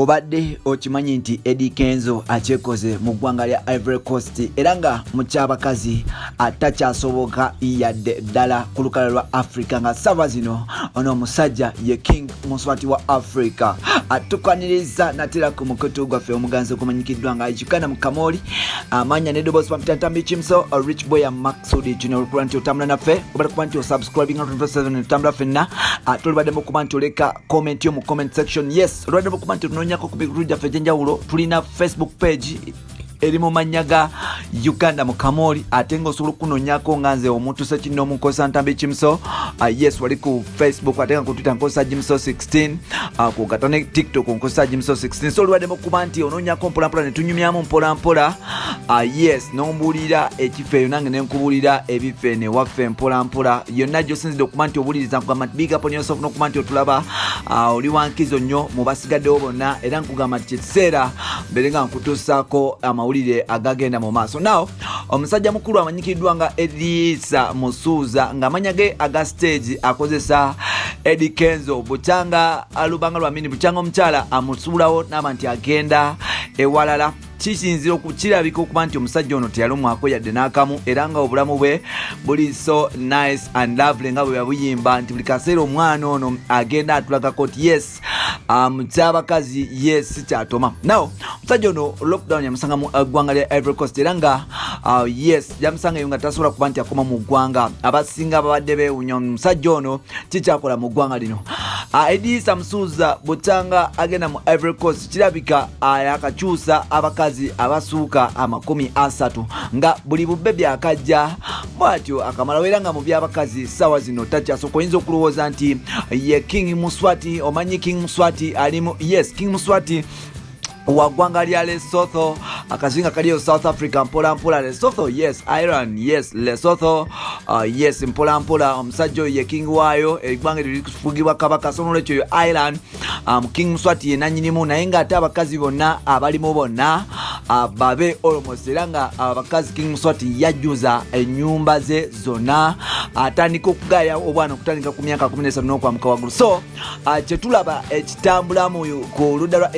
Obbade Okimanyi nti Eddy Kenzo akyekoze mu ggwanga lya Ivory Coast era nga mukyabakazi atakyasoboka yadde ddala ku lukalala lwa Africa nga sava zino ono omusajja ye king muswati wa Africa atukaniriza natera ku mukoto gwaffe omuganzi okumanyikiddwa nga Uganda Mukamooli amanya ne Dobos Pamtantambi Chimso Rich Boy ya Maxudi Junior Kuranti otambula naffe obala kubanti o subscribing on 27 otambula fenna tulibadde mu kubanti oleka comment yo mu comment section yes olwadde mu kubanti nonyako ku biguru jaffe jenjawulo tulina Facebook page eri mu mannya ga Uganda Mukamooli ate nga osobola okunonyako nga nze omuntu sekino omunkosa Ntambi Chimso yes wali ku Facebook ate nga ku Twitter nkosa Jimso 16 ku katone TikTok nkosa Jimso 16 so olwadde mu kuba nti ononyako mpolampola ne tunyumyamu mpolampola yes nombuulira ekifeeyo nange nenkubulira ebife ne waffe mpolampola yonna gyosinzidde okuba nti obuliriza nkugamba nti big up on yourself n'okuba nti otulaba oli wankizo nnyo mu basigaddewo bonna era nkugamba nti kyekiseera mbere nga nkutuusaako amawulire agagenda mu maaso now omusajja mukulu amanyikiddwa nga Edisa Musuuza ng'amanya ge aga stage akozesa Eddy Kenzo bukyanga alubanga lwamini bukyanga omukyala amusuulawo n'aba nti agenda ewalala kisinzira okukirabika okuba nti omusajja ono teyalumwako yadde n'akamu era nga obulamu bwe buli so nice and lovely nga bwe yabuyimba nti buli kaseera omwana ono agenda atulagako ti yes mukyabakazi yes kyatoma now omusajja ono lockdown yamusanga mu ggwanga lya Ivory Coast era nga yes yamusanga eyo nga tasobola kuba nti akoma mu ggwanga abasinga babadde beewunya omusajja ono kikyakola mu ggwanga lino Edisa Musuuza bukyanga agenda mu Ivory Coast kirabika yakakyusa abakazi abasuuka 30 nga buli bubbe byakajja bwatyo akamala era nga mu byabakazi sawa zino takyasoka oyinza okulowooza nti ye king muswati omanyi king muswati alimu yes king muswati wagwanga lya Lesotho akazinga kaliyo South Africa mpola Lesotho yes Ireland yes Lesotho yes mpola omusajja ye king waayo eggwanga lirikufugibwa kabaka sono lekyo yo Ireland king muswati yenanyinimu naye nga ate abakazi bonna abalimu bonna babe almost era nga abakazi king muswati yajjuza ennyumba ze zonna atandika okugaya obwana okutandika ku myaka 17 n'okwamuka waggulu so kyetulaba ekitambulamu ku ludda lwa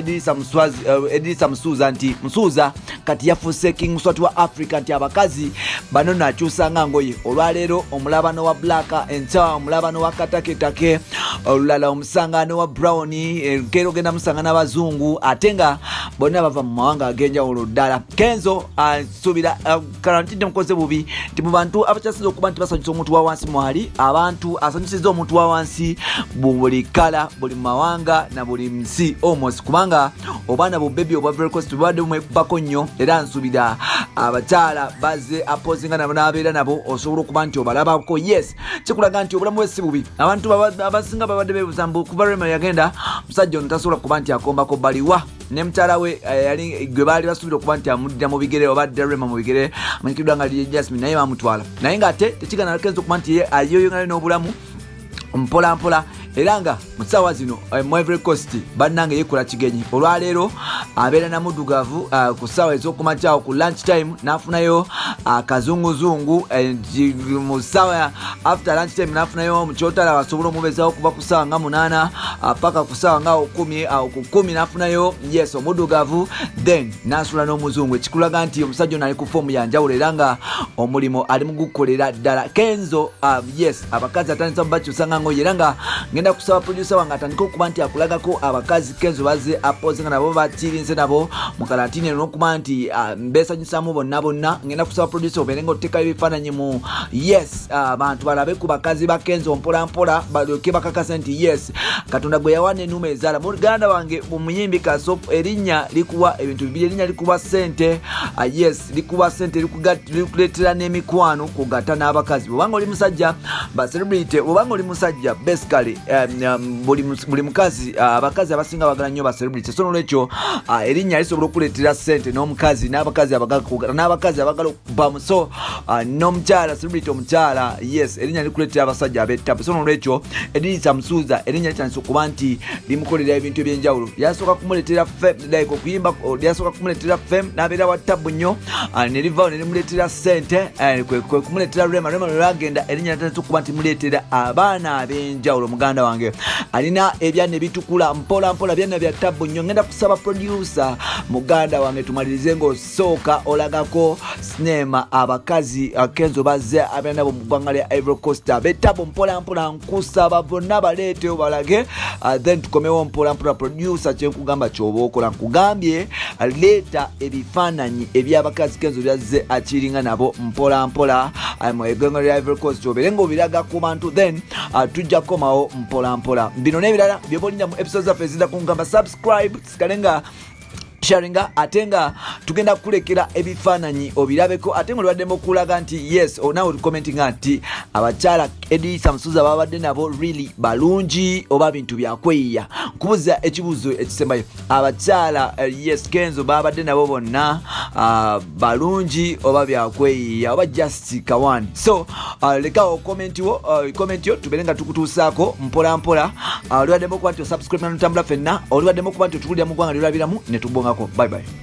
Edisa Musuuza nti Musuuza kati yafuuse king muswati wa Africa nti abakazi bano nakyusa nga ngoye olwaleero omulabano wa black enkyawa omulabano wa kataketake olulala omusangano wa brown enkeera ogenda musanga n'abazungu ate nga bonna bava mu mawanga ag'enjawulo ddala Kenzo asuubira karantidde mukoze bubi nti mu bantu abakyasinza okuba nti basanyusa omuntu wa wansi mwali abantu asanyusiza omuntu wa wansi buli kala buli mawanga na buli nsi almost kubanga obwana bubebi obwa Ivory Coast bwadde bumwekubako nnyo era nsuubira abakyala baze apozinga nabo n'abeera nabo osobola okuba nti obalabako yes kikulaga nti obulamu bwe si bubi abantu abasinga babadde beebuuza mbu kuva Rema yagenda musajja ono tasobola kuba nti akombako baliwa ne mukyala we yali gwe baali basuubira okuba nti amuddira mu bigere oba addira Rema mu bigere amanyikiddwa nga Jasmine naye bamutwala naye ng'ate tekigana Kenzo okuba nti ye ayoyongana n'obulamu mpola era nga mu ssaawa zino mu Ivory Coast bannange yekola kigenyi olwaleero abeera namuddugavu ku ssaawa ez'okumakyawo ku lunch time n'afunayo akazunguzungu mu ssaawa after lunch time n'afunayo mu kyotala asobola omubezawo kuba ku ssaawa nga 8 paka ku ssaawa nga 10 ku 10 n'afunayo yes omuddugavu then n'asula n'omuzungu ekikulaga nti omusajja ono ali ku foomu yanjawulo era nga omulimo ali mu gukolera ddala Kenzo yes abakazi atandisa mubakyusa nga ngoye era nga ngenda kusaba producer wange atandika okuba nti akulagako abakazi Kenzo baze apozinga nabo bakirinze nabo mu karantini n'okuba nti mbesanyusamu bonna ngenda kusaba producer obeere nga oteekayo ebifaananyi mu yes abantu balabe ku bakazi ba Kenzo mpola balyoke bakakasa nti yes Katonda gwe yawana ennuuma ezaala mu Uganda wange omuyimbi Kasofu erinnya likuwa ebintu bibiri erinnya likuwa ssente yes likuwa ssente likuleetera n'emikwano kugatta n'abakazi obanga oli musajja ba celebrity obanga oli musajja basically buli mukazi abakazi abasinga bagala nnyo ba celebrity so nolwekyo erinnya lisobola okuleetera ssente n'omukazi n'abakazi abagala okubamu so n'omukyala celebrity omukyala yes erinnya likuleetera abasajja abettabu so nolwekyo Edisa Musuuza erinnya litandise okuba nti limukolera ebintu ebyenjawulo lyasooka kumuleetera like okuyimba lyasooka kumuleetera fame n'abeera wa ttabu nnyo ne livaawo ne limuleetera ssente kwe kumuleetera Rema lwagenda erinnya litandise okuba nti muleetera abaana ab'enjawulo muganda muganda wange alina ebyana ebitukula mpola mpola byana bya tabbo nnyo. Ngenda kusaba producer muganda wange tumalirize ng'osooka olagako sinema abakazi Kenzo bazze abyana bo mu ggwanga lya Ivory Coast ab'ettabbo mpola mpola nkusaba bonna baleete obalage then tukomewo mpola mpola. Producer kyenkugamba ky'oba okola nkugambye leeta ebifaananyi eby'abakazi Kenzo byazze akiringa nabo mpola mpola mu eggwanga lya Ivory Coast obeere ng'obiraga ku bantu then tujja kukomawo mpola mpola. Bino n'ebirala byebolinnya mu episodes zaffe ezidda kungamba subscribe sikalenga sharinga atenga tugenda kulekera ebifaananyi obirabeko atenga olwaddemu okulaga nti yes onawe commenting nti abakyala Eddy Samusuza babadde nabo really balungi oba bintu byakweyiya. Nkubuza ekibuuzo ekisembayo abakyala yes Kenzo babadde nabo bonna balungi oba byakweyiya oba just kawani. So lekawo comment yo tubere nga tukutuusaako mpola mpola. Olwaddemu okuba nti osubscribe nanutambula ffenna olwaddemu okuba nti otukulira mu ggwanga lyolabiramu ne tubonga. Bye bye.